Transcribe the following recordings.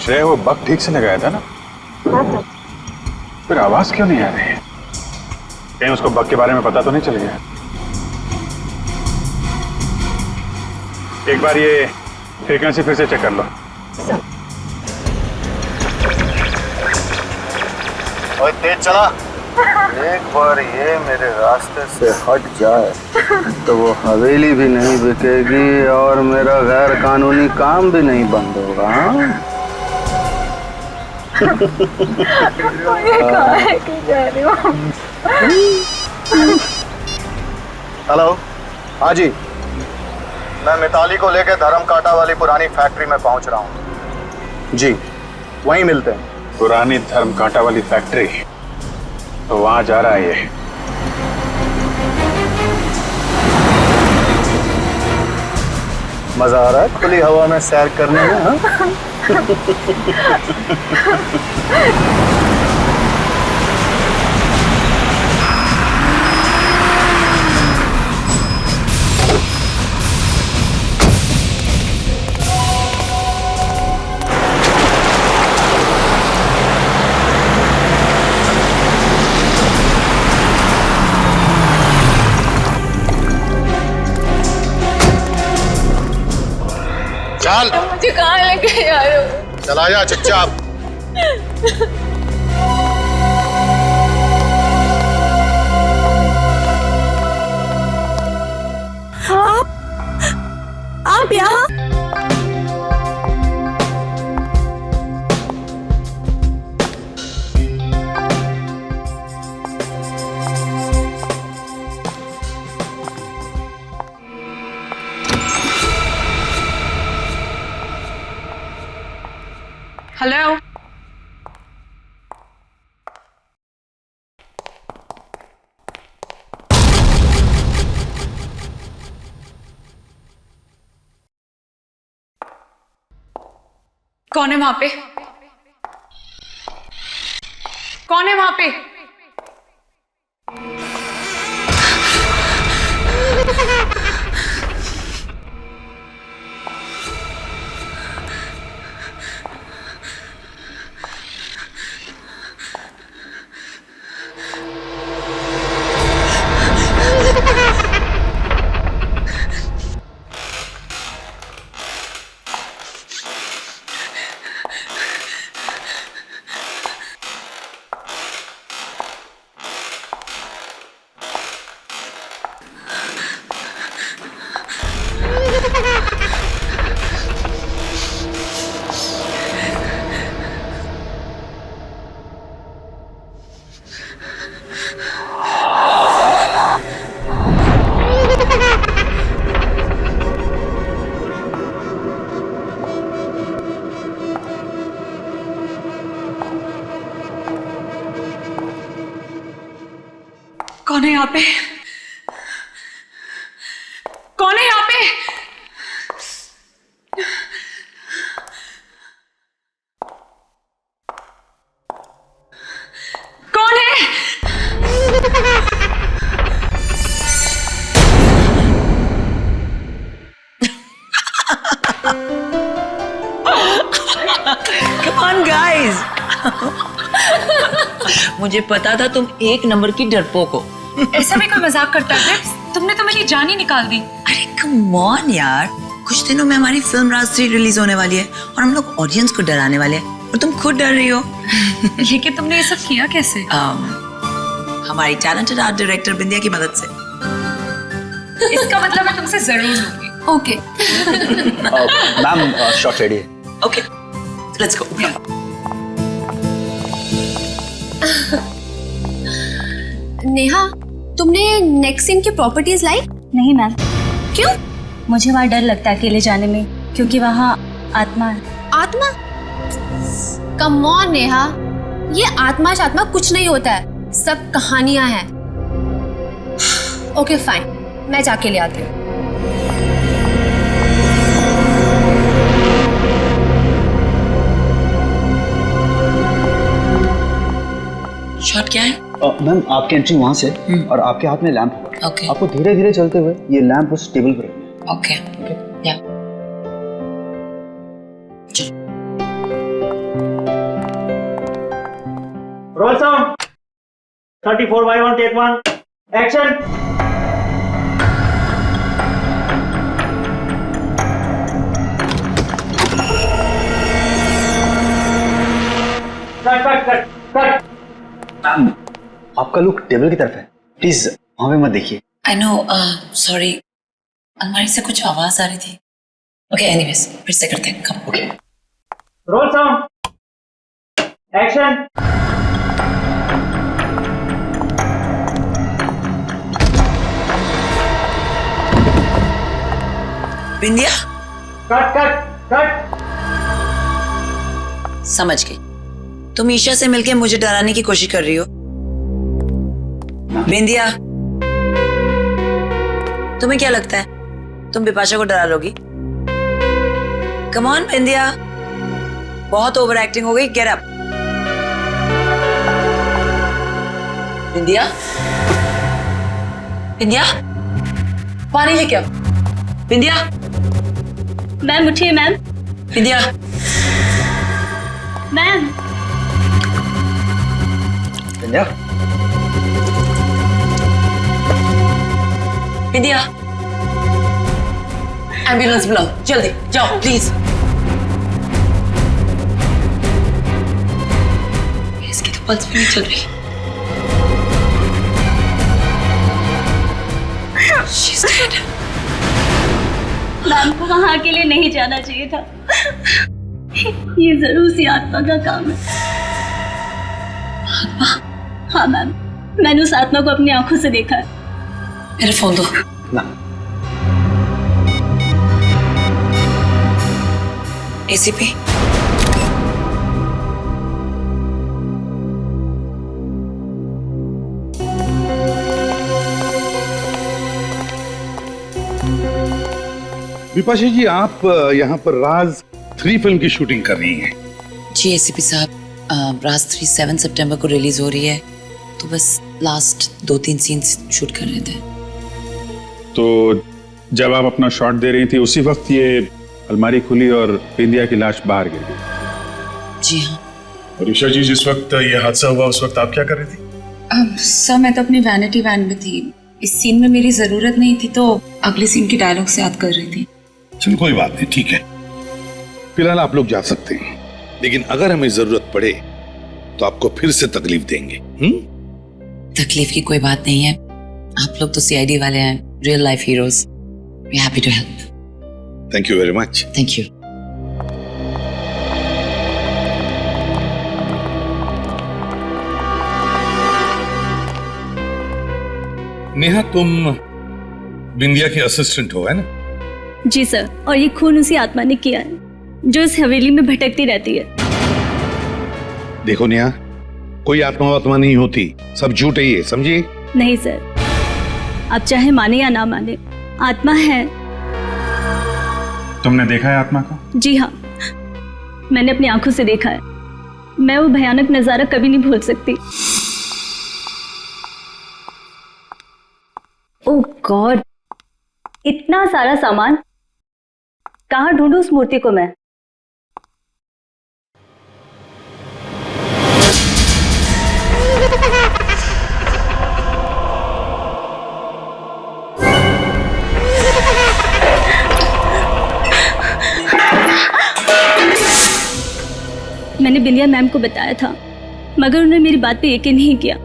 श्रेय वो बग ठीक से लगाया था ना? हाँ सर। फिर आवाज क्यों नहीं आ रही है? कहीं उसको बग के बारे में पता तो नहीं चल गया? एक बार ये फ्रीक्वेंसी फिर से चेक कर लो। सर। ओए तेज चला। एक बार ये मेरे रास्ते से हट जाए तो वो हवेली भी नहीं बिकेगी और मेरा गैर कानूनी काम भी नहीं बंद होगा। हेलो, हाँ जी, मैं मिताली को लेकर धर्म कांटा वाली पुरानी फैक्ट्री में पहुंच रहा हूँ जी, वहीं मिलते हैं। पुरानी धर्म कांटा वाली फैक्ट्री, तो वहां जा रहा है ये। मजा आ रहा है खुली हवा में सैर करने में? हाँ? चल, मुझे कहाँ लेके जा रहे हो? चला जा चुपचाप। आप यहाँ? हेलो, कौन है वहां पे? कौन है वहां पे? कौन है यहाँ पे? कौन है यहाँ पे? कौन है? Come on guys. मुझे पता था तुम एक नंबर की डरपोक हो। ऐसा भी कोई मजाक करता है? तुमने तो मेरी जान ही निकाल दी। अरे कम ऑन यार, कुछ दिनों में हमारी फिल्म राज 3 रिलीज होने वाली है और हम लोग ऑडियंस को डराने वाले हैं और तुम खुद डर रही हो। लेकिन तुमने ये सब किया कैसे? हमारी टैलेंटेड आर्ट डायरेक्टर बिंदिया की मदद से। इसका मतलब मैं तुमसे जरूर लूंगी। ओके। मैम शॉट रेडी है। Okay, let's go. नेहा, तुमने नेक्स्ट सीन की प्रॉपर्टीज लाई? नहीं मैम, क्यों? मुझे वहाँ डर लगता है अकेले जाने में, क्योंकि वहाँ आत्मा है। आत्मा? कम ऑन नेहा, ये आत्मा शात्मा कुछ नहीं होता है, सब कहानियां हैं। ओके फाइन, मैं जाके ले आती हूँ। शॉट क्या है? मैम आपकी एंट्री वहां से और आपके हाथ में लैंप होगा। ओके आपको धीरे धीरे चलते हुए ये लैंप उस टेबल पर रखना है। ओके या 34/1 take 1 action. कट। मैम, आपका लुक टेबल की तरफ है, प्लीज वहां पे मत देखिए। आई नो, सॉरी, अलमारी से कुछ आवाज आ रही थी। ओके, एनीवेज फिर से करते हैं। Come. Okay. Roll sound action. Bindiya, cut. समझ गई। तुम ईशा से मिलके मुझे डराने की कोशिश कर रही हो। बिंदिया, तुम्हें क्या लगता है तुम बिपाशा को डरा लोगी? कम ऑन बिंदिया, बहुत ओवर एक्टिंग हो गई। Get up. बिंदिया, बिंदिया, पानी लेके आओ। बिंदिया, मैम उठिए मैम। बिंदिया, मैम। बिंदिया, बिंदिया, एम्बुलेंस बुलाओ, जल्दी जाओ प्लीज। इसकी तो पल्स भी नहीं चल रही। She's dead. मैम को वहां अकेले नहीं जाना चाहिए था। ये जरूर सी आत्मा का काम है। आत्मा? हाँ मैम, मैंने उस आत्मा को अपनी आंखों से देखा है। मेरा फोन दो। ना। एसीपी, विपाशा जी, आप यहाँ पर राज 3 फिल्म की शूटिंग कर रही हैं। जी एसीपी साहब, राज 3 7 सितंबर को रिलीज हो रही है, तो बस लास्ट 2-3 सीन्स शूट कर रहे थे। तो जब आप अपना शॉट दे रही थी उसी वक्त ये अलमारी खुली और बिंदिया की लाश बाहर गिर गई। जी हाँ। और ईशा जी, जिस वक्त ये हादसा हुआ उस वक्त आप क्या कर रही थी? सर मैं तो अपनी वैनिटी वैन में थी। इस सीन में मेरी जरूरत नहीं थी, तो अगले सीन की डायलॉग से याद कर रही थी। चलो कोई बात नहीं, ठीक है। फिलहाल आप लोग जा सकते हैं, लेकिन अगर हमें जरूरत पड़े तो आपको फिर से तकलीफ देंगे। तकलीफ की कोई बात नहीं है। आप लोग तो सीआईडी वाले हैं, real life heroes. We happy to help. Thank you very much. Thank you. Neha, तुम बिंदिया की असिस्टेंट हो, है ना? जी सर, और ये खून उसी आत्मा ने किया है जो इस हवेली में भटकती रहती है। देखो नेहा, कोई आत्मा वात्मा नहीं होती, सब झूठ है ये, समझिए? नहीं सर, आप चाहे माने या ना माने, आत्मा है। तुमने देखा है आत्मा को? जी हाँ, मैंने अपनी आंखों से देखा है। मैं वो भयानक नजारा कभी नहीं भूल सकती। ओह गॉड, इतना सारा सामान, कहाँ ढूंढूं उस मूर्ति को मैं? मैंने बिंदिया मैम को बताया था, मगर उन्होंने मेरी बात पे यकीन नहीं किया।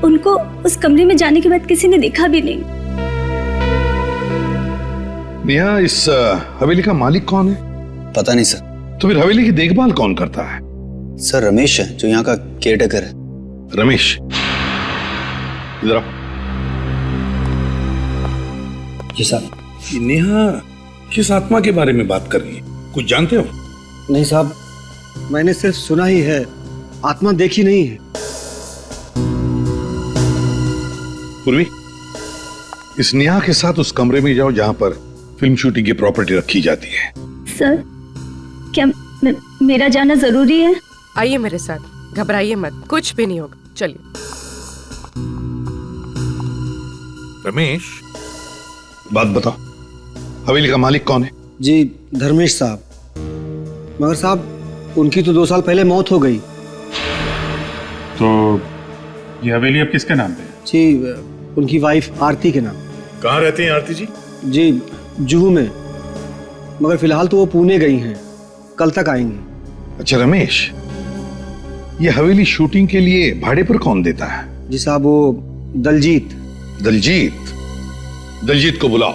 उनको उस कमरे में जाने के बाद किसी ने देखा भी नहीं। नेहा, इस हवेली का मालिक कौन है? पता नहीं सर। तो फिर हवेली की देखभाल कौन करता है? सर रमेश है, जो यहाँ का केयरटेकर है। रमेश, इधर आओ। जी साहब। ये नेहा किस आत्मा के बारे में बात कर रही है, कुछ जानते हो? नहीं साहब, मैंने सिर्फ सुना ही है, आत्मा देखी नहीं है। पूर्वी, इस नेहा के साथ उस कमरे में जाओ जहां पर फिल्म शूटिंग की प्रॉपर्टी रखी जाती है। सर, क्या मेरा जाना जरूरी है? आइए मेरे साथ, घबराइए मत, कुछ भी नहीं होगा, चलिए। रमेश, बात बताओ, हवेली का मालिक कौन है? जी धर्मेश साहब। मगर साहब, उनकी तो 2 साल पहले मौत हो गई। तो ये हवेली अब किसके नाम पे है? जी उनकी वाइफ आरती के नाम। कहाँ रहती हैं आरती जी? जी जुहू में, मगर फिलहाल तो वो पुणे गई हैं, कल तक आएंगी। अच्छा रमेश, ये हवेली शूटिंग के लिए भाड़े पर कौन देता है? जी साहब वो दलजीत। दलजीत? दलजीत को बुलाओ।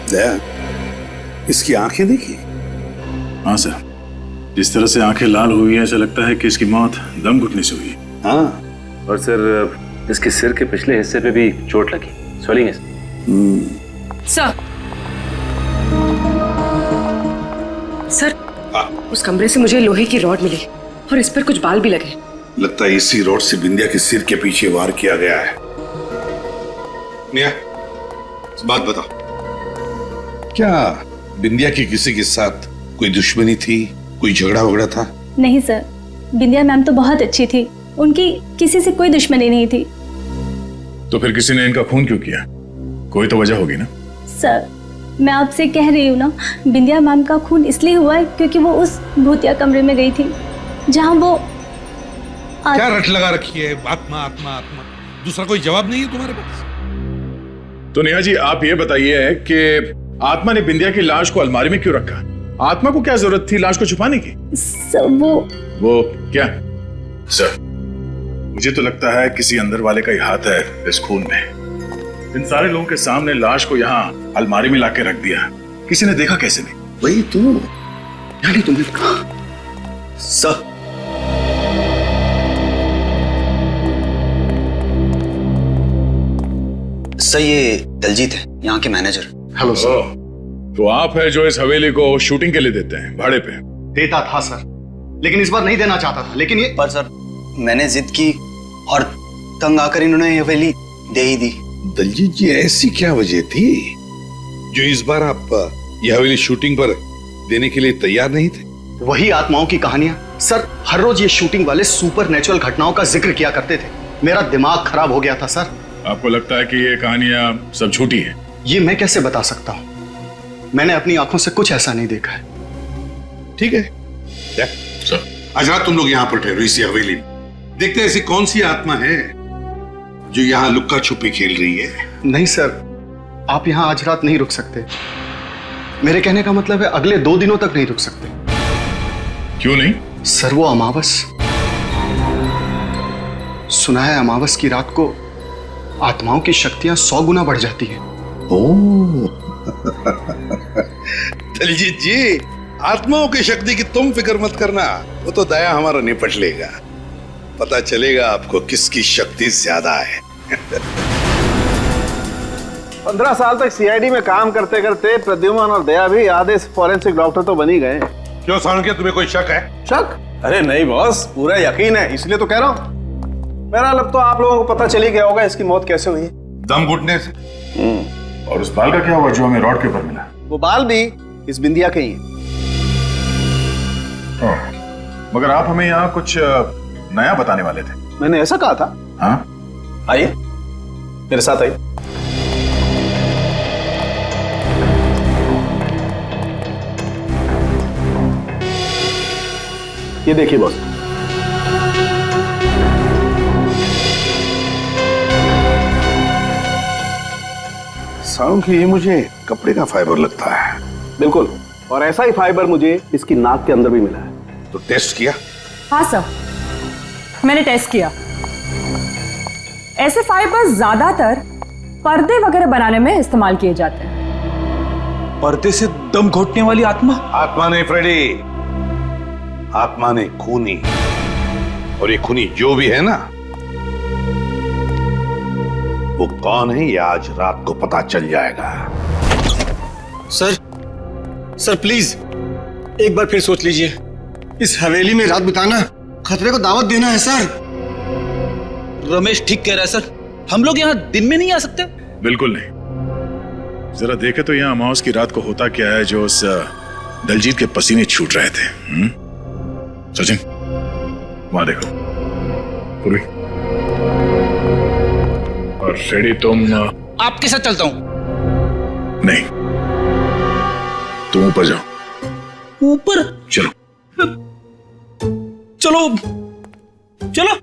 दया, इसकी आंखें देखी? हाँ सर, जिस तरह से आंखें लाल हुई है ऐसा लगता है कि इसकी मौत दम घुटने से हुई। हाँ, और सर इसके सिर के पिछले हिस्से पे भी चोट लगी, स्वेलिंग है। सर, उस कमरे से मुझे लोहे की रॉड मिली और इस पर कुछ बाल भी लगे। लगता है इसी रॉड से बिंदिया के सिर के पीछे वार किया गया है। निया, बात बताओ, क्या बिंदिया की किसी के साथ कोई दुश्मनी थी, कोई झगड़ा वगड़ा था? नहीं सर, बिंदिया मैम तो बहुत अच्छी थी, उनकी किसी से कोई दुश्मनी नहीं थी। तो फिर किसी ने इनका खून क्यों किया? कोई तो वजह होगी ना? सर मैं आपसे कह रही हूँ ना, बिंदिया मैम का खून इसलिए हुआ है क्योंकि वो उस भूतिया कमरे में गई थी जहाँ वो क्या रट लगा रखी है? आत्मा आत्मा आत्मा, दूसरा कोई जवाब नहीं है तुम्हारे पास? तो नेहा जी आप ये बताइए कि आत्मा ने बिंदिया की लाश को अलमारी में क्यों रखा? आत्मा को क्या जरूरत थी लाश को छुपाने की? सर वो क्या? सर मुझे तो लगता है किसी अंदर वाले का ही हाथ है इस खून में। इन सारे लोगों के सामने लाश को यहाँ अलमारी में लाके रख दिया, किसी ने देखा कैसे नहीं? वही तो, यानी तुमने कहा। सर सर ये दलजीत है, यहाँ के मैनेजर। Hello sir. तो आप है जो इस हवेली को शूटिंग के लिए देते हैं भाड़े पे? देता था सर, लेकिन इस बार नहीं देना चाहता था। लेकिन ये पर सर मैंने जिद की और तंग आकर इन्होंने ये हवेली दे ही दी। दलजीत जी ऐसी क्या वजह थी जो इस बार आप यह हवेली शूटिंग पर देने के लिए तैयार नहीं थे? वही आत्माओं की कहानियां सर। हर रोज ये शूटिंग वाले सुपर नेचुरल घटनाओं का जिक्र किया करते थे। मेरा दिमाग खराब हो गया था सर। आपको लगता है कि ये कहानियां सब झूठी हैं? ये मैं कैसे बता सकता हूँ, मैंने अपनी आंखों से कुछ ऐसा नहीं देखा है। ठीक है सर, आज रात तुम लोग यहाँ पर ठहरो इसी हवेली में। देखते हैं ऐसी कौन सी आत्मा है जो यहाँ लुक्का छुपी खेल रही है। नहीं सर, आप यहाँ आज रात नहीं रुक सकते। मेरे कहने का मतलब है अगले 2 दिनों तक नहीं रुक सकते। क्यों नहीं? सर वो अमावस, सुना है अमावस की रात को आत्माओं की शक्तियां 100 गुना बढ़ जाती हैं। दलजीत जी, आत्माओं की शक्ति की तुम फिक्र मत करना, वो तो दया हमारा निपट लेगा। पता चलेगा आपको किसकी शक्ति ज्यादा है। 15 साल तक सीआईडी में काम करते करते प्रद्युमन और दया भी आधे फॉरेंसिक डॉक्टर तो बन ही गए। क्यों सालुंके, तुम्हें कोई शक है? शक? अरे नहीं बॉस, पूरा यकीन है, इसलिए तो कह रहा हूँ। मेरा अब तो आप लोगों को पता चल ही गया होगा इसकी मौत कैसे हुई। दम घुटने से। और उस बाल का क्या हुआ जो हमें रॉड के ऊपर मिला? वो बाल भी इस बिंदिया के ही हैं। मगर आप हमें यहाँ कुछ नया बताने वाले थे। मैंने ऐसा कहा था? हाँ आइए मेरे साथ आइए। ये देखिए बॉस, सालुंके, ये मुझे कपड़े का फाइबर लगता है। बिल्कुल, और ऐसा ही फाइबर मुझे इसकी नाक के अंदर भी मिला है। तो टेस्ट किया? हाँ सर, मैंने टेस्ट किया। ऐसे फाइबर ज्यादातर पर्दे वगैरह बनाने में इस्तेमाल किए जाते हैं। पर्दे से दम घोटने वाली आत्मा? आत्मा नहीं फ्रेडी, आत्मा ने खूनी। और ये खूनी जो भी है ना, वो कौन है ये आज रात को पता चल जाएगा। सर प्लीज एक बार फिर सोच लीजिए। इस हवेली में रात बिताना खतरे को दावत देना है सर। रमेश ठीक कह रहा है सर, हम लोग यहाँ दिन में नहीं आ सकते। बिल्कुल नहीं। जरा देखे तो यहाँ अमावस की रात को होता क्या है जो उस दलजीत के पसीने छूट रहे थे। सचिन वहां देखो। पूर्वी और फ्रेडी तुम? आपके साथ चलता हूं। नहीं, तुम ऊपर जाओ। ऊपर? चलो चलो चलो।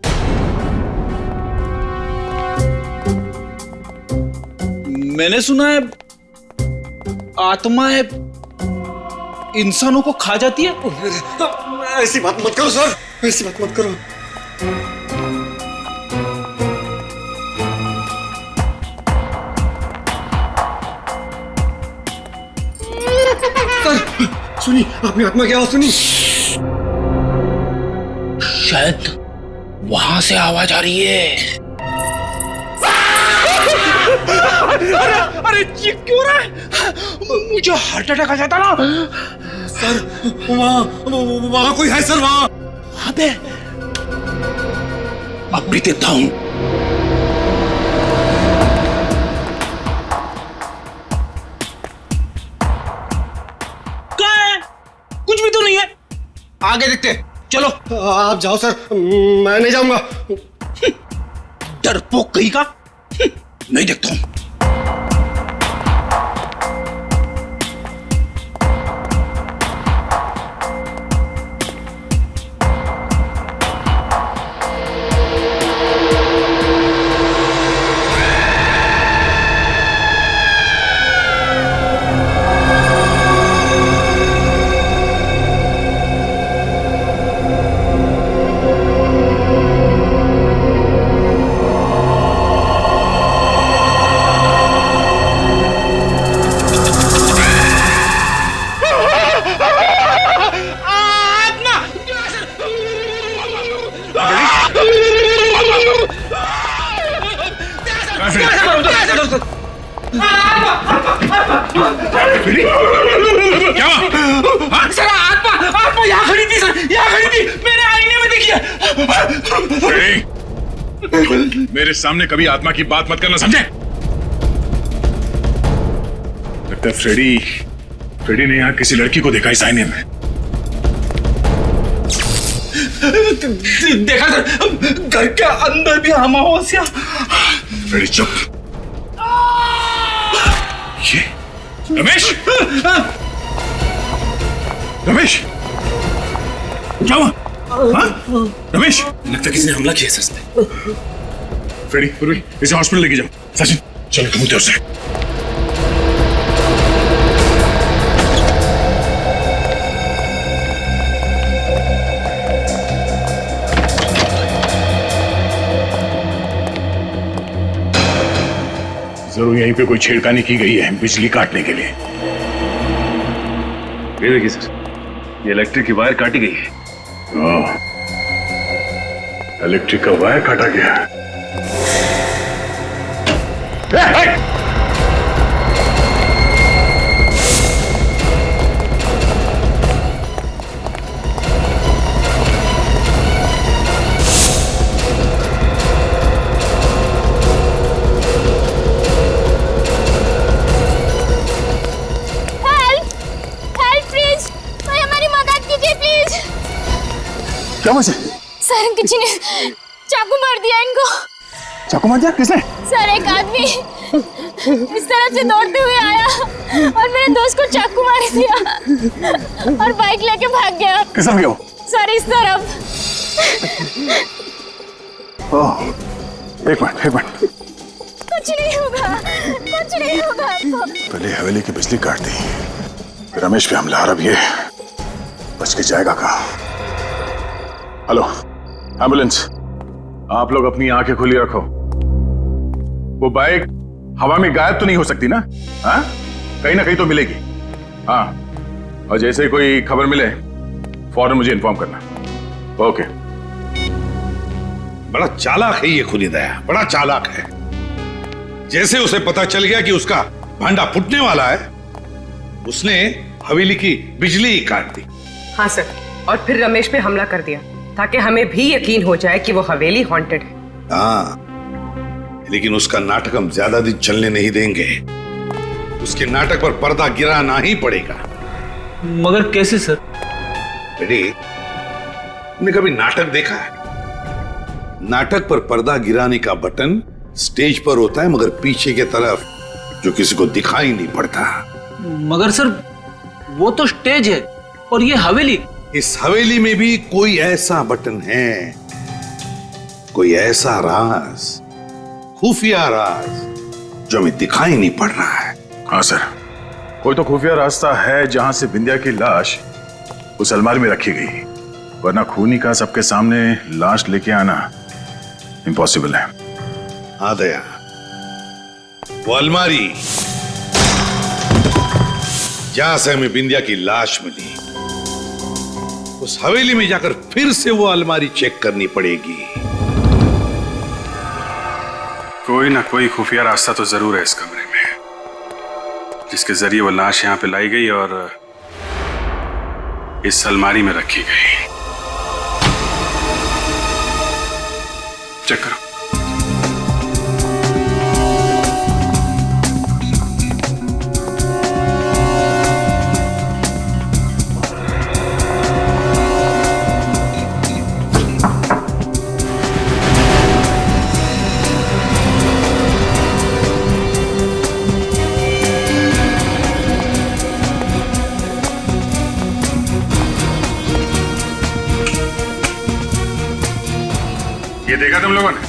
मैंने सुना है आत्माएं इंसानों को खा जाती है। ऐसी बात मत करो सर, ऐसी बात मत करो। सर सुनी, आपने आत्मा की आवाज सुनी? शायद वहां से आवाज आ रही है। अरे ये क्यों रहा है? मुझे हार्ट अटैक आ जाता ना। सर वहां कोई है सर, वहां पे। अब भी देखता हूं। कहाँ है? कुछ भी तो नहीं है। आगे देखते हैं। चलो आप जाओ सर, मैं नहीं जाऊंगा। डरपोक कहीं का। नहीं देखता हूं। क्या? सर आत्मा यहाँ खड़ी थी सर, यहाँ खड़ी थी। मैंने आईने में देखी है। मेरे सामने कभी आत्मा की बात मत करना, समझे? लगता है फ्रेडी ने यहाँ किसी लड़की को देखा इस आईने में। देखा सर, घर के अंदर भी अमावस्या। फ्रेडी चुप। ये रमेश, रमेश क्या हुआ? रमेश, लगता है किसी ने हमला किया सर पे। फ्रेडी, पूर्वी इसे हॉस्पिटल लेके जाओ। सचिन चलो तुम उधर से। जरूर यहीं पे कोई छेड़खानी की गई है बिजली काटने के लिए। ये देखिए सर, ये इलेक्ट्रिक की वायर काटी गई है। इलेक्ट्रिक का वायर काटा गया। क्या वजह? सर किसी ने चाकू मार दिया इनको। चाकू मार दिया? किसने? सर एक आदमी इस तरफ से दौड़ते हुए आया और मेरे दोस्त को चाकू मार दिया और बाइक लेके भाग गया। किस तरफ गया वो? सर इस तरफ। ओह, एक मिनट। कुछ नहीं होगा। पहले हवेली की बिजली काट दी, फिर रमेश पे हमला। अब ये बच के जाएगा कहाँ? हेलो एम्बुलेंस, आप लोग अपनी आंखें खुली रखो। वो बाइक हवा में गायब तो नहीं हो सकती ना? हाँ, कहीं ना कहीं तो मिलेगी। हाँ, और जैसे ही कोई खबर मिले फौरन मुझे इन्फॉर्म करना। ओके। बड़ा चालाक है ये खुली दया, बड़ा चालाक है। जैसे उसे पता चल गया कि उसका भांडा फूटने वाला है, उसने हवेली की बिजली ही काट दी। हाँ सर, और फिर रमेश पे हमला कर दिया ताकि हमें भी यकीन हो जाए कि वो हवेली हॉन्टेड है। हाँ, लेकिन उसका नाटक हम ज्यादा दिन चलने नहीं देंगे। उसके नाटक पर पर्दा गिराना ही पड़ेगा। मगर कैसे सर? बेटी, तुमने कभी नाटक देखा है? नाटक पर पर्दा गिराने का बटन स्टेज पर होता है मगर पीछे की तरफ, जो किसी को दिखाई नहीं पड़ता। मगर सर वो तो स्टेज है और ये हवेली। इस हवेली में भी कोई ऐसा बटन है, कोई ऐसा राज, खुफिया राज जो हमें दिखाई नहीं पड़ रहा है। हाँ सर, कोई तो खुफिया रास्ता है जहां से बिंदिया की लाश उस अलमारी में रखी गई, वरना खूनी का सबके सामने लाश लेके आना इम्पॉसिबल है। हाँ दया, वो अलमारी जहां से हमें बिंदिया की लाश मिली, उस हवेली में जाकर फिर से वो अलमारी चेक करनी पड़ेगी। कोई ना कोई खुफिया रास्ता तो जरूर है इस कमरे में, जिसके जरिए वो लाश यहां पे लाई गई और इस अलमारी में रखी गई। चेक करो। ये देखा तुम लोगों ने?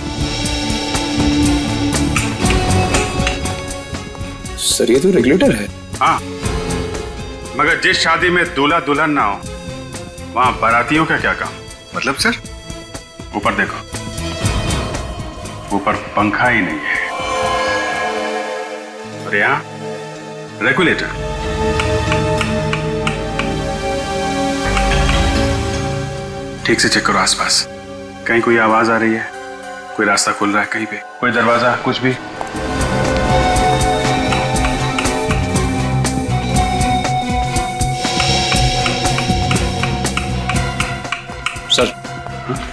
सर ये तो रेगुलेटर है। हाँ, मगर जिस शादी में दूल्हा दुल्हन ना हो, वहां बारातियों का क्या काम? मतलब सर, ऊपर देखो, ऊपर पंखा ही नहीं है और यहाँ रेगुलेटर। ठीक से चेक करो आसपास, कहीं कोई आवाज आ रही है, कोई रास्ता खुल रहा है कहीं पे, कोई दरवाजा, कुछ भी। सर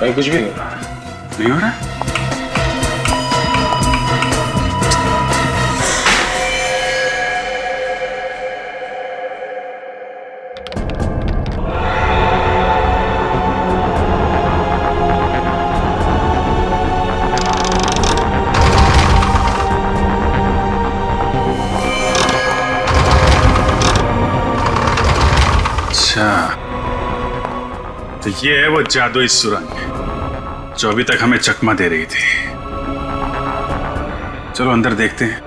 कहीं कुछ भी नहीं हो रहा? तो ये है वो जादुई सुरंग जो अभी तक हमें चकमा दे रही थी। चलो अंदर देखते हैं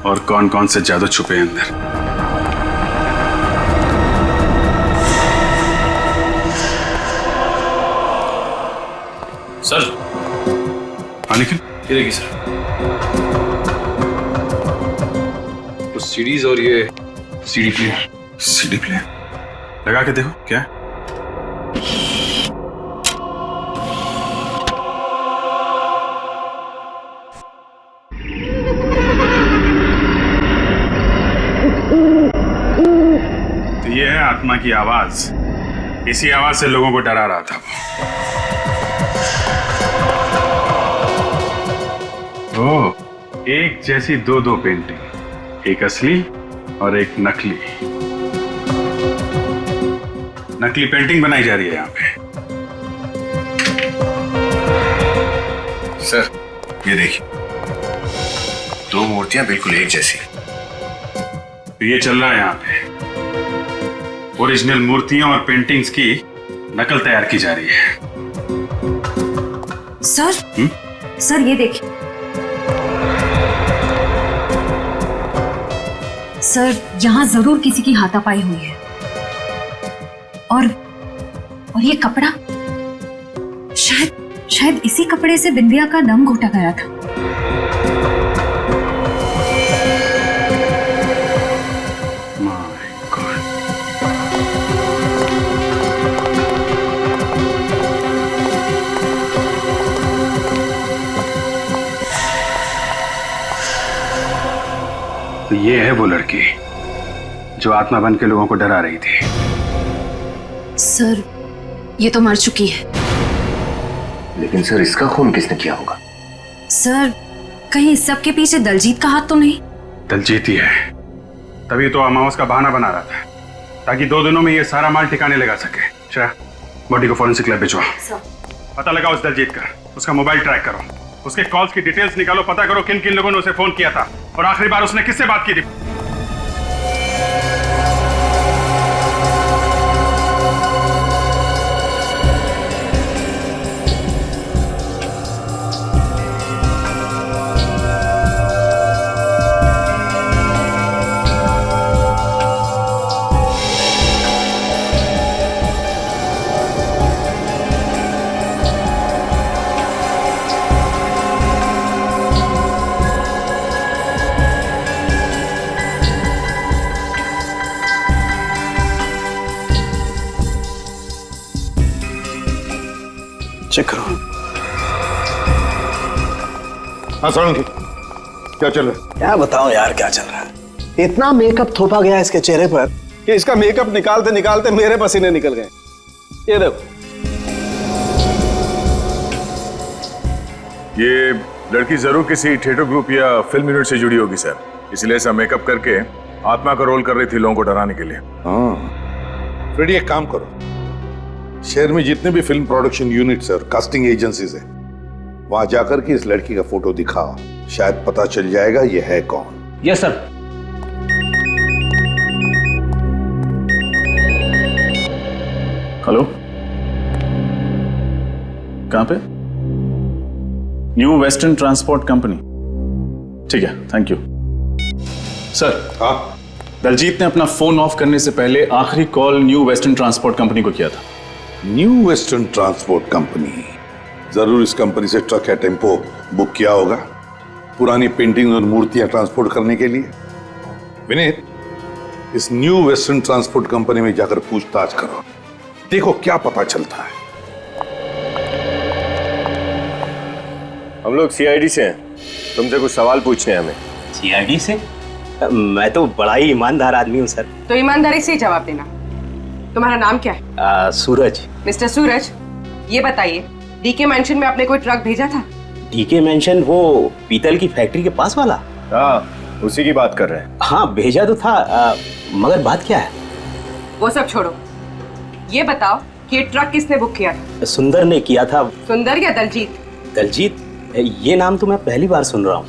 और कौन कौन से जादू छुपे हैं अंदर। सर हाँ निखिल, ये देखिए सर, तो सीडीज और ये सीडी प्लेयर। सीडी प्लेयर लगा के देखो क्या है? तो ये है आत्मा की आवाज। इसी आवाज से लोगों को डरा रहा था वो। ओह, एक जैसी दो पेंटिंग, एक असली और एक नकली। नकली पेंटिंग बनाई जा रही है यहाँ पे। सर ये देखिए, दो मूर्तियां बिल्कुल एक जैसी। तो ये चल रहा है यहाँ पे, ओरिजिनल मूर्तियां और पेंटिंग्स की नकल तैयार की जा रही है। सर सर ये देखिए सर, यहाँ जरूर किसी की हाथापाई हुई है। और ये कपड़ा, शायद इसी कपड़े से बिंदिया का दम घोटा गया था। तो ये है वो लड़की जो आत्मा बन के लोगों को डरा रही थी। सर ये तो मर चुकी है। लेकिन सर इसका खून किसने किया होगा? सर कहीं इस सब के पीछे दलजीत का हाथ तो नहीं? दलजीत ही है, तभी तो अमावस का बहाना बना रहा था ताकि 2 दिनों में ये सारा माल ठिकाने लगा सके। श्रेया, बॉडी को फॉरेंसिक लैब भिजवा, पता लगा उस दलजीत का, उसका मोबाइल ट्रैक करो उसके कॉल्स की डिटेल्स निकालो, पता करो किन किन लोगों ने उसे फोन किया था और आखिरी बार उसने किससे बात की थी। चेक करो। हाँ सोलंकी, क्या चल रहा है? क्या बताऊं यार क्या चल रहा है। इतना मेकअप थोपा गया इसके चेहरे पर कि इसका मेकअप निकालते निकालते मेरे पसीने निकल गए। ये देखो। ये लड़की जरूर किसी थिएटर ग्रुप या फिल्म यूनिट से जुड़ी होगी सर, इसलिए ऐसा मेकअप करके आत्मा का रोल कर रही थी लोगों को डराने के लिए। हाँ फ्रेडी, एक काम करो, शहर में जितने भी फिल्म प्रोडक्शन यूनिट्स और कास्टिंग एजेंसीज हैं, वहां जाकर के इस लड़की का फोटो दिखाओ, शायद पता चल जाएगा ये है कौन। Yes sir. हेलो, कहां पे? New western transport company. ठीक है, थैंक यू सर। हाँ, दलजीत ने अपना फोन ऑफ करने से पहले आखिरी call new western transport company को किया था। न्यू वेस्टर्न ट्रांसपोर्ट कंपनी, जरूर इस कंपनी से ट्रक या टेम्पो बुक किया होगा पुरानी पेंटिंग और मूर्तियां ट्रांसपोर्ट करने के लिए। विनीत, इस न्यू वेस्टर्न ट्रांसपोर्ट कंपनी में जाकर पूछताछ करो, देखो क्या पता चलता है। हम लोग सीआईडी से हैं, तुमसे कुछ सवाल पूछने हैं हमें। सीआईडी से? मैं तो बड़ा ही ईमानदार आदमी हूँ सर। तो ईमानदारी से ही जवाब देना। तुम्हारा नाम क्या है? सूरज। मिस्टर सूरज, ये बताइए डीके मेंशन में आपने कोई ट्रक भेजा था? डीके मेंशन वो पीतल की फैक्ट्री के पास वाला? हाँ, उसी की बात कर रहे हैं। हाँ भेजा तो था, मगर बात क्या है? वो सब छोड़ो, ये बताओ कि ये ट्रक किसने बुक किया था? सुंदर ने किया था। सुंदर या दलजीत? दलजीत, ये नाम तो मैं पहली बार सुन रहा हूँ।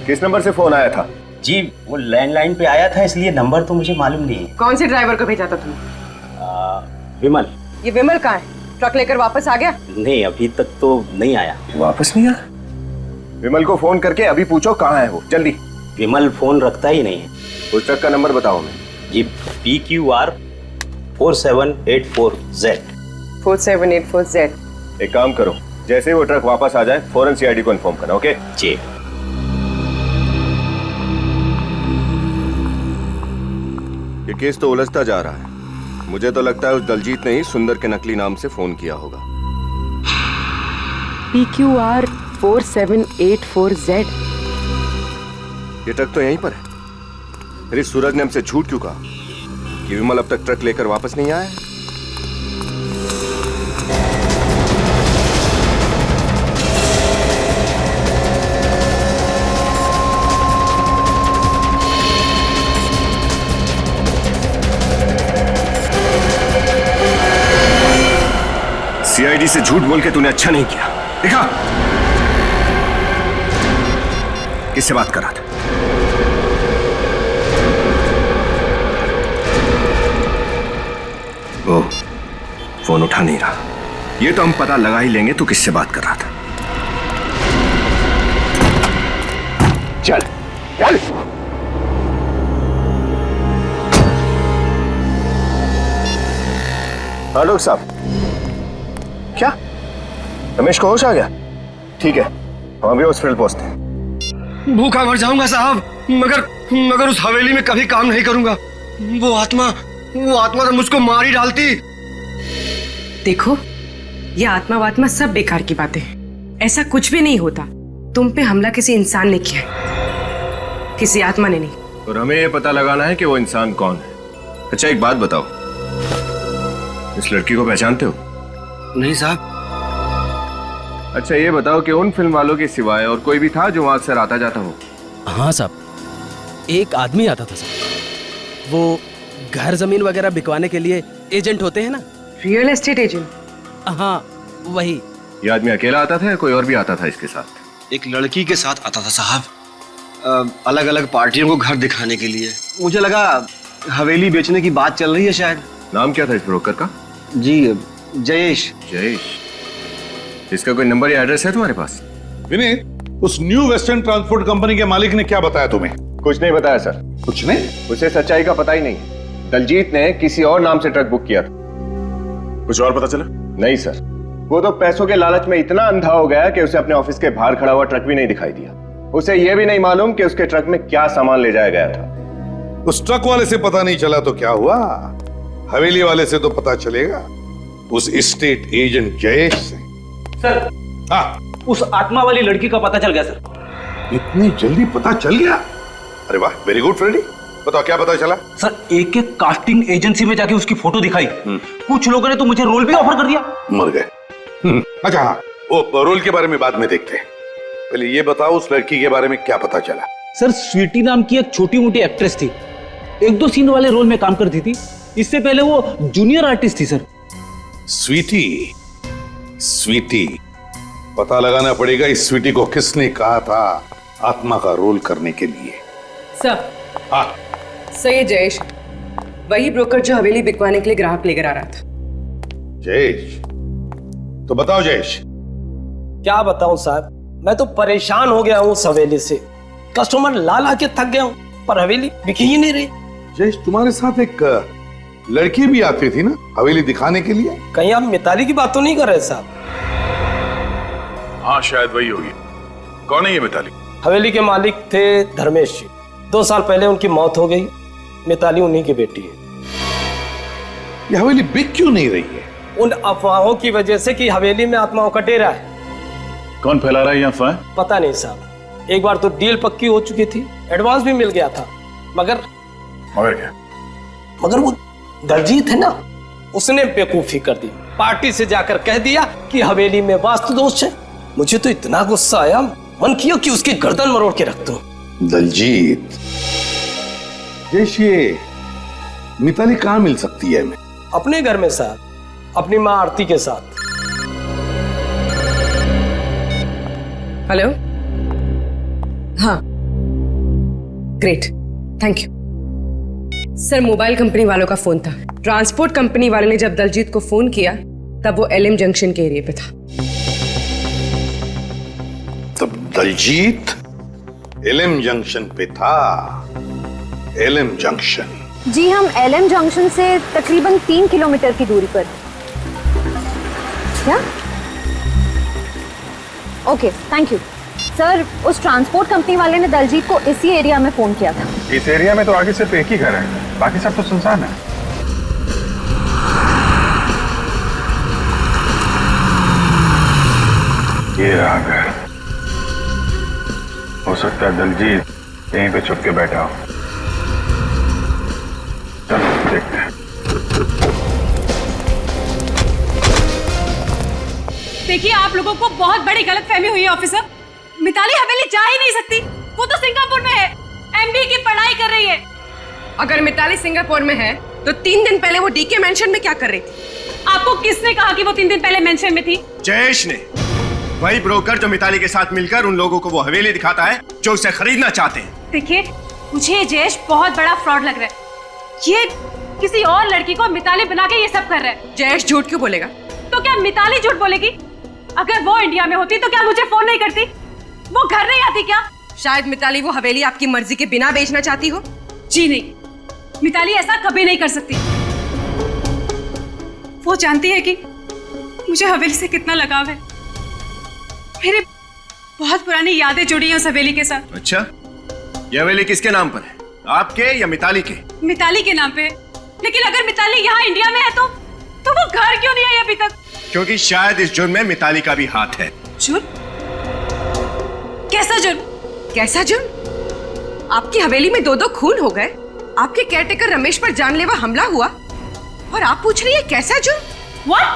किस नंबर से फोन आया था? जी वो लैंडलाइन पे आया था, इसलिए नंबर तो मुझे मालूम नहीं है। कौन से ड्राइवर को भेजा था तुमने? विमल। ये विमल कहाँ है? ट्रक लेकर वापस आ गया? नहीं, अभी तक तो नहीं आया। वापस नहीं आया? विमल को फोन करके अभी पूछो कहाँ है वो, जल्दी। विमल फोन रखता ही नहीं है। उस ट्रक का नंबर बताओ हमें। जी PQR 4784Z। 4784Z। एक काम करो, जैसे ही वो ट्रक वापस आ जाए फौरन सीआईडी को इन्फॉर्म करना, ओके? जी। ये केस तो उलझता जा रहा है। मुझे तो लगता है उस दलजीत ने ही सुंदर के नकली नाम से फोन किया होगा। PQR 4784Z। ये ट्रक तो यहीं पर है। फिर सूरज ने हमसे झूठ क्यों कहा कि विमल अब तक ट्रक लेकर वापस नहीं आया? सीआईडी से झूठ बोल के तूने अच्छा नहीं किया। देखा किससे बात कर रहा था? वो फोन उठा नहीं रहा। ये तो हम पता लगा ही लेंगे तू किससे बात कर रहा था। चल चल। हाँ डॉक्टर साहब, क्या रमेश को होश आ गया? ठीक है, हम अभी हॉस्पिटल पहुंचते हैं। भूखा मर जाऊंगा साहब, मगर उस हवेली में कभी काम नहीं करूंगा। वो आत्मा तो मुझको मार ही डालती। देखो, ये आत्मा वात्मा सब बेकार की बातें हैं। ऐसा कुछ भी नहीं होता। तुम पे हमला किसी इंसान ने किया, किसी आत्मा ने नहीं। और हमें ये पता लगाना है कि वो इंसान कौन है। अच्छा एक बात बताओ, इस लड़की को पहचानते हो? नहीं साहब। अच्छा ये बताओ कि उन फिल्म वालों के सिवाय और कोई भी था जो वहां अक्सर आता जाता हो? हाँ साहब, एक आदमी आता था साहब। वो घर जमीन वगैरह बिकवाने के लिए एजेंट होते हैं ना। Real estate agent? हाँ वही। ये आदमी अकेला आता था या कोई और भी आता था इसके साथ? एक लड़की के साथ आता था साहब, अलग अलग पार्टियों को घर दिखाने के लिए। मुझे लगा हवेली बेचने की बात चल रही है शायद। नाम क्या था इस ब्रोकर का? जी जयेश। जयेश, इसका कोई नंबर या एड्रेस है तुम्हारे पास? विनीत, उस न्यू वेस्टर्न ट्रांसपोर्ट कंपनी के मालिक ने क्या बताया तुम्हें? कुछ नहीं बताया सर। कुछ नहीं? उसे सच्चाई का पता ही नहीं। दलजीत ने किसी और नाम से ट्रक बुक किया था। कुछ और पता चला? नहीं सर, वो तो पैसों के लालच में इतना अंधा हो गया कि उसे अपने ऑफिस के बाहर खड़ा हुआ ट्रक भी नहीं दिखाई दिया। उसे यह भी नहीं मालूम कि उसके ट्रक में क्या सामान ले जाया गया था। उस ट्रक वाले से पता नहीं चला तो क्या हुआ, हवेली वाले से तो पता चलेगा, उस स्टेट एजेंट जयेश से। सर, हाँ, उस आत्मा वाली लड़की का पता चल गया सर। इतनी जल्दी पता चल गया? अरे वाह, वेरी गुड फ्रेडी। बताओ क्या पता चला? सर, एक एक कास्टिंग एजेंसी में जाके उसकी फोटो दिखाई। कुछ लोगों ने तो मुझे रोल भी ऑफर कर दिया। मर गए। अच्छा हाँ, वो रोल के बारे में बाद में देखते हैं, पहले ये बताओ उस लड़की के बारे में क्या पता चला? सर, स्वीटी नाम की एक छोटी मोटी एक्ट्रेस थी, 1-2 सीन वाले रोल में काम करती थी। इससे पहले वो जूनियर आर्टिस्ट थी सर। स्वीटी, स्वीटी, पता लगाना पड़ेगा इस स्वीटी को किसने कहा था आत्मा का रोल करने के लिए। सर, हाँ सही है जयेश, वही ब्रोकर जो हवेली बिकवाने के लिए ग्राहक लेकर आ रहा था। जयेश, तो बताओ जयेश। क्या बताऊं साहब, मैं तो परेशान हो गया हूँ इस हवेली से। कस्टमर ला ला के थक गया हूँ, पर हवेली बिकी ही नहीं रही। जयेश, तुम्हारे साथ एक लड़की भी आती थी ना हवेली दिखाने के लिए? कहीं आप मिताली की बात तो नहीं कर रहे साहब? हाँ, शायद वही होगी। कौन है ये मिताली? हवेली के मालिक थे धर्मेश जी। 2 साल पहले उनकी मौत हो गई। मिताली उन्हीं की बेटी है। ये हवेली बिक क्यों नहीं रही है? उन अफवाहों की वजह से कि हवेली में आत्माओं का डेरा है। कौन फैला रहा है ये अफवाह? पता नहीं साहब, एक बार तो डील पक्की हो चुकी थी, एडवांस भी मिल गया था, मगर क्या? मगर वो दलजीत है ना, उसने बेवकूफी कर दी। पार्टी से जाकर कह दिया कि हवेली में वास्तु दोष है। मुझे तो इतना गुस्सा आया, मन किया कि उसकी गर्दन मरोड़ के रख दूं। दलजीत, ये मिताली कहाँ मिल सकती है हमें? अपने घर में साहब, अपनी माँ आरती के साथ। हेलो, हाँ, great, thank you sir. Mobile company वालों का फोन था। ट्रांसपोर्ट कंपनी वाले ने जब दलजीत को फोन किया तब वो एलएम जंक्शन के एरिया पे था। तब दलजीत एलएम जंक्शन पे था। LM junction? जी, हम एलएम जंक्शन से तकरीबन 3 किलोमीटर की दूरी पर। क्या? Okay, thank you sir. उस ट्रांसपोर्ट कंपनी वाले ने दलजीत को इसी एरिया में फोन किया था। इस एरिया में तो आगे सिर्फ एक ही घर है, बाकी सब तो सुनसान है। ये रहा घर। हो सकता है दलजीत यहीं पे छुप के बैठा हो। चलो देखते हैं। देखिए, आप लोगों को बहुत बड़ी गलतफहमी हुई है ऑफिसर। मिताली हवेली जा ही नहीं सकती। वो तो सिंगापुर में है, एमबीए की पढ़ाई कर रही है। अगर मिताली सिंगापुर में है तो 3 दिन पहले वो डीके मेंशन में क्या कर रही थी? आपको किसने कहा कि वो 3 दिन पहले मेंशन में थी? जयेश ने, वही ब्रोकर जो मिताली के साथ मिलकर उन लोगों को वो हवेली दिखाता है जो उसे खरीदना चाहते हैं। देखिए, मुझे जयेश बहुत बड़ा फ्रॉड लग रहा है। ये किसी और लड़की को मिताली बना के ये सब कर रहा है। जयेश झूठ क्यों बोलेगा? तो क्या मिताली झूठ बोलेगी? अगर वो इंडिया में होती तो क्या मुझे फोन नहीं करती? वो घर नहीं आती क्या? शायद मिताली वो हवेली आपकी मर्जी के बिना बेचना चाहती हो। जी नहीं, मिताली ऐसा कभी नहीं कर सकती। वो जानती है कि मुझे हवेली से कितना लगाव है। मेरे बहुत पुरानी यादें जुड़ी हैं उस हवेली के साथ। अच्छा, ये हवेली किसके नाम पर है, आपके या मिताली के? मिताली के नाम पे। लेकिन अगर मिताली यहाँ इंडिया में है तो वो घर क्यों नहीं आई अभी तक? क्योंकि शायद इस जुर्म में मिताली का भी हाथ है। जुर्म? कैसा जुर्म? कैसा जुर्म? आपकी हवेली में 2-2 खून हो गए, आपके केयरटेकर रमेश पर जानलेवा हमला हुआ, और आप पूछ रही है कैसा जुर्म? What?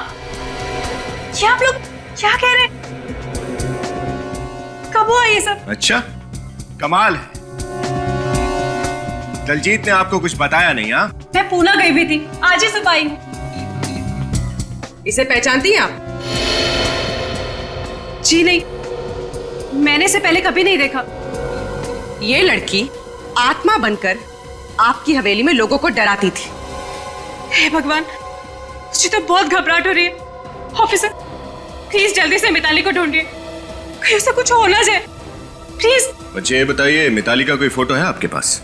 क्या आप लोग क्या कह रहे हैं? कब हुआ ये सब? अच्छा, कमाल है। दलजीत ने आपको कुछ बताया नहीं? हाँ, मैं पूना गई हुई थी, आज ही सुबह आई हूँ। इसे पहचानती हैं आप? जी नहीं, मैंने इसे पहले कभी नहीं देखा। ये लड़की आत्मा बनकर आपकी हवेली में लोगों को डराती थी। हे भगवान, मुझे तो बहुत घबराहट हो रही है। ऑफिसर, प्लीज जल्दी से मिताली को ढूंढिए, कहीं उसे कुछ हो ना जाए, प्लीज। बच्चे, ये बताइए, मिताली का कोई फोटो है आपके पास?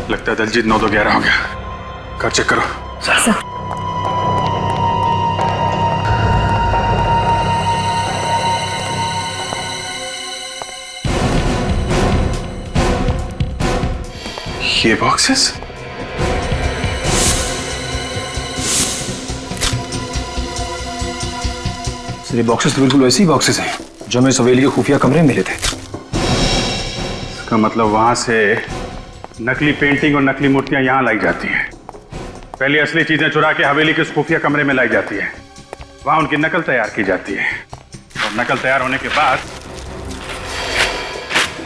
लगता है दलजीत 9 तो 11 हो गया। कर चेक करो। सर। ये बॉक्सेस? सर ये बॉक्सेस तो बिल्कुल वैसे ही बॉक्सेस हैं जो हमें सवेली के खुफिया कमरे में मिले थे। इसका मतलब वहां से नकली पेंटिंग और नकली मूर्तियां यहां लाई जाती हैं। पहले असली चीजें चुरा के हवेली के उस खुफिया कमरे में लाई जाती है, वहां उनकी नकल तैयार की जाती है, और नकल तैयार होने के बाद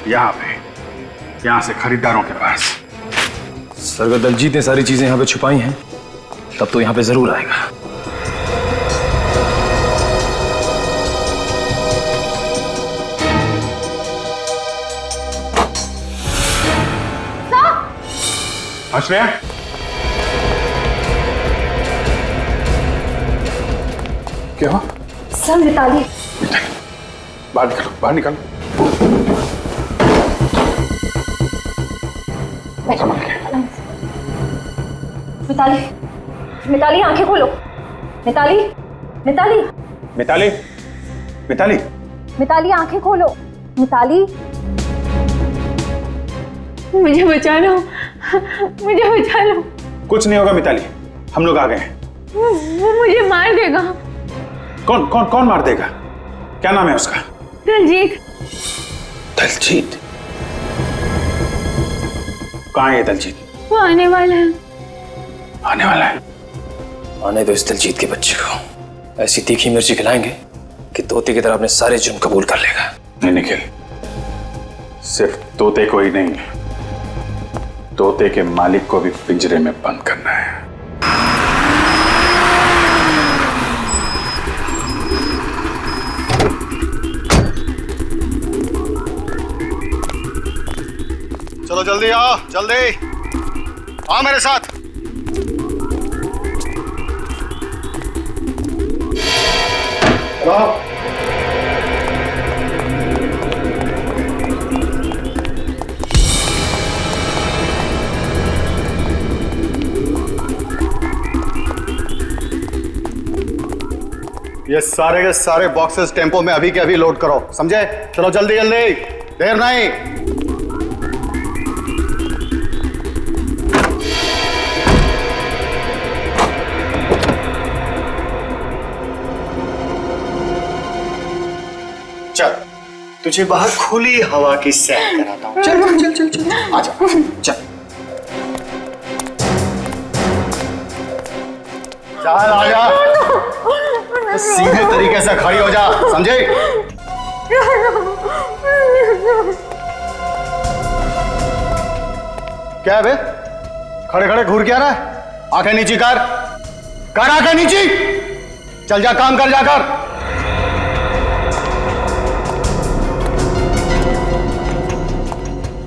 यहां से खरीदारों के पास। सर अगर दलजीत ने सारी चीजें यहाँ पे छुपाई हैं तब तो यहाँ पे जरूर आएगा। आश्रया, क्या हुआ? सर मिताली। बाहर निकलो, बाहर निकलो। संभाल के। मिताली, मिताली आंखें खोलो। मिताली, मिताली, मिताली, मिताली, मिताली आंखें खोलो। मिताली, मुझे बचा लो, मुझे बचा लो। कुछ नहीं होगा मिताली, हम लोग आ गए हैं। वो मुझे मार देगा। कौन कौन कौन मार देगा? क्या नाम है उसका? दलजीत। दलजीत? कहाँ है ये दलजीत? वो आने वाला है। आने वाला है? आने दो इस दलजीत के बच्चे को। ऐसी तीखी मिर्ची खिलाएंगे कि तोते की तरह अपने सारे जुर्म कबूल कर लेगा। नहीं निखिल, सिर्फ तोते को ही नहीं, तोते के मालिक को भी पिंजरे में बंद करना है। चलो जल्दी आओ, जल्दी आओ मेरे साथ। ये सारे के सारे बॉक्सेस टेम्पो में अभी के अभी लोड करो, समझे? चलो जल्दी जल्दी, देर नहीं। चल, तुझे बाहर खुली हवा की सैर कराता हूं। चल चल चल चल, आजा, चल चल, आजा, सीधे तरीके से खड़ी हो जा, समझे? क्या है बे? खड़े खड़े घूर क्या रहा है? आंखें नीची कर आंखें नीची। चल जा, काम कर जाकर।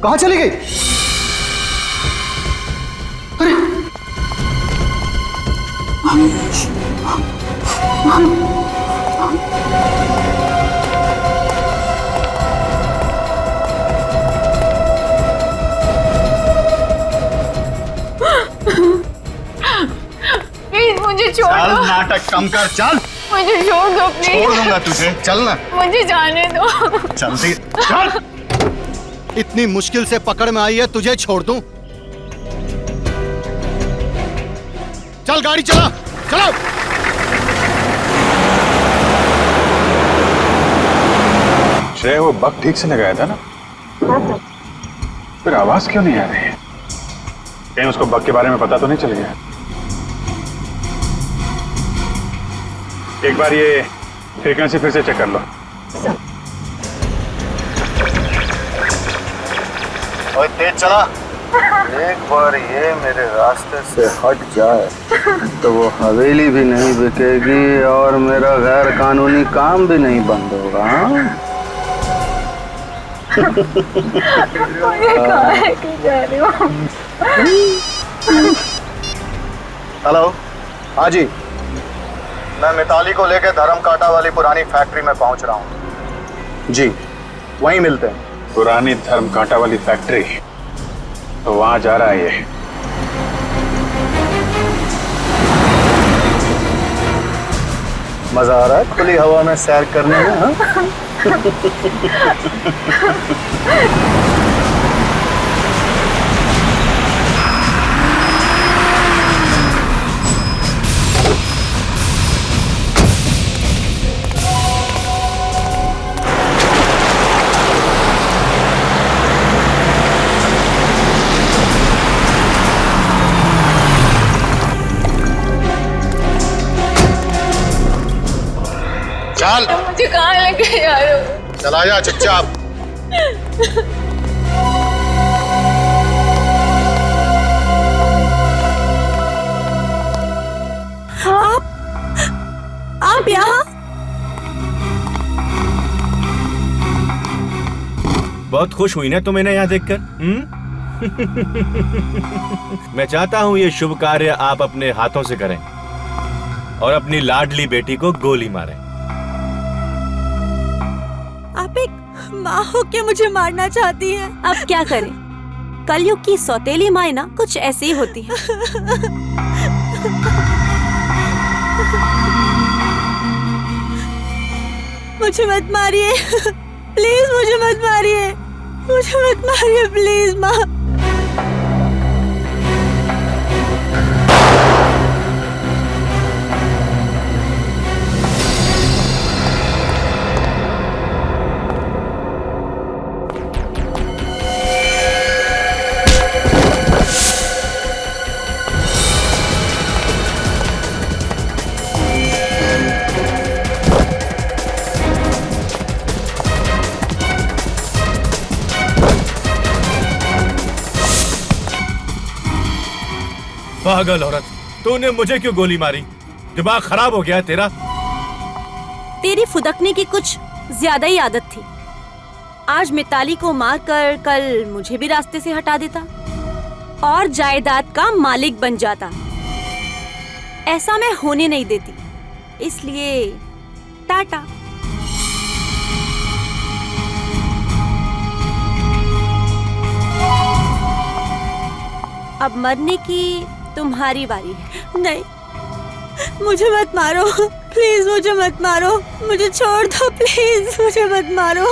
कहां चली गई? अरे प्लीज मुझे छोड़ चल, दो। नाटक कम कर, चल। मुझे छोड़ दो प्लीज। छोड़ दूंगा तुझे, चल ना। मुझे जाने दो। जल्दी चल। इतनी मुश्किल से पकड़ में आई है, तुझे छोड़ दूं? चल गाड़ी चला, चलो। श्रेया, वो बग ठीक से लगाया था ना? फिर आवाज क्यों नहीं आ रही है? कहीं उसको बग के बारे में पता तो नहीं चल गया? एक बार ये फ्रीक्वेंसी फिर से चेक कर लो। ओए तेज चला। एक बार ये मेरे रास्ते से हट जाए तो वो हवेली भी नहीं बिकेगी और मेरा गैर कानूनी काम भी नहीं बंद होगा। हेलो, हाँ जी, मैं मिताली को लेकर धर्म कांटा वाली पुरानी फैक्ट्री में पहुंच रहा हूँ जी, वहीं मिलते हैं। पुरानी धर्म कांटा वाली फैक्ट्री, तो वहां जा रहा है ये। मजा आ रहा है खुली हवा में सैर करने में, हाँ? चल, मुझे कहाँ लेके जा रहे हो? चला जा चुपचाप। आप यहाँ? बहुत खुश हुई ना तुम इन्हें यहाँ देखकर? मैं चाहता हूँ ये शुभ कार्य आप अपने हाथों से करें और अपनी लाडली बेटी को गोली मारें। आप एक माँ हो के मुझे मारना चाहती हैं? अब क्या करें? कलयुग की सौतेली माँ ना कुछ ऐसी ही होती है। मुझे मत मारिए, प्लीज मुझे मत मारिए, मुझे मत मारिए प्लीज माँ। पागल औरत, तूने मुझे क्यों गोली मारी? दिमाग खराब हो गया तेरा? तेरी फुदकने की कुछ ज्यादा ही आदत थी। आज मिताली को मारकर कल मुझे भी रास्ते से हटा देता और जायदाद का मालिक बन जाता। ऐसा मैं होने नहीं देती, इसलिए टाटा। अब मरने की तुम्हारी बारी है। नहीं, मुझे मत मारो प्लीज, मुझे मत मारो, मुझे छोड़ दो प्लीज, मुझे मत मारो।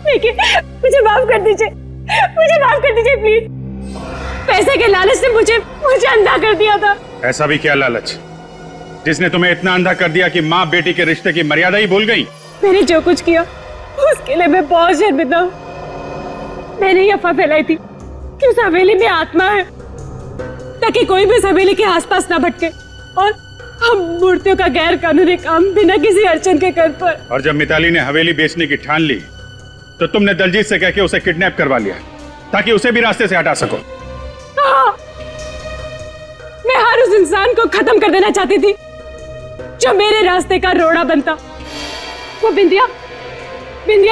देखिए, मुझे माफ कर दीजिए, मुझे माफ कर दीजिए प्लीज। पैसे के लालच से मुझे अंधा कर दिया था। ऐसा भी क्या लालच जिसने तुम्हें इतना अंधा कर दिया कि माँ बेटी के रिश्ते की मर्यादा ही भूल गई? मैंने जो कुछ किया उसके लिए मैं बहुत शर्मिंदा हूँ। मैंने ये अफवाह फैलाई थी कि उस हवेली में आत्मा है, ताकि कोई भी इस हवेली के आसपास ना भटके और हम मूर्तियों का गैर कानूनी काम बिना किसी अड़चन के कर पाए। और जब मिताली ने हवेली बेचने की ठान ली तो तुमने दलजीत से कह के उसे किडनैप करवा लिया ताकि उसे भी रास्ते से हटा सको। हाँ, मैं हर उस इंसान को खत्म कर देना चाहती थी जो मेरे रास्ते का रोड़ा बनता। वो बिंदिया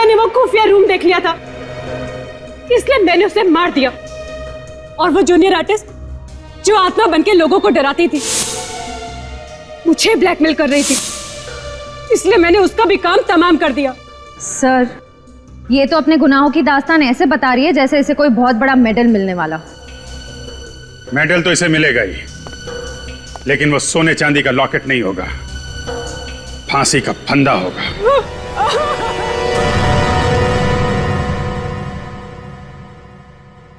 ने वो खुफिया रूम देख लिया था, इसलिए मैंने उसे मार दिया। और वो जूनियर आर्टिस्ट जो आत्मा बनके लोगों को डराती थी, मुझे ब्लैकमेल कर रही थी, इसलिए मैंने उसका भी काम तमाम कर दिया। सर, ये तो अपने गुनाहों की दास्तान ऐसे बता रही है जैसे इसे कोई बहुत बड़ा मेडल मिलने वाला। मेडल तो इसे मिलेगा ही, लेकिन वो सोने चांदी का लॉकेट नहीं होगा, फांसी का फंदा होगा।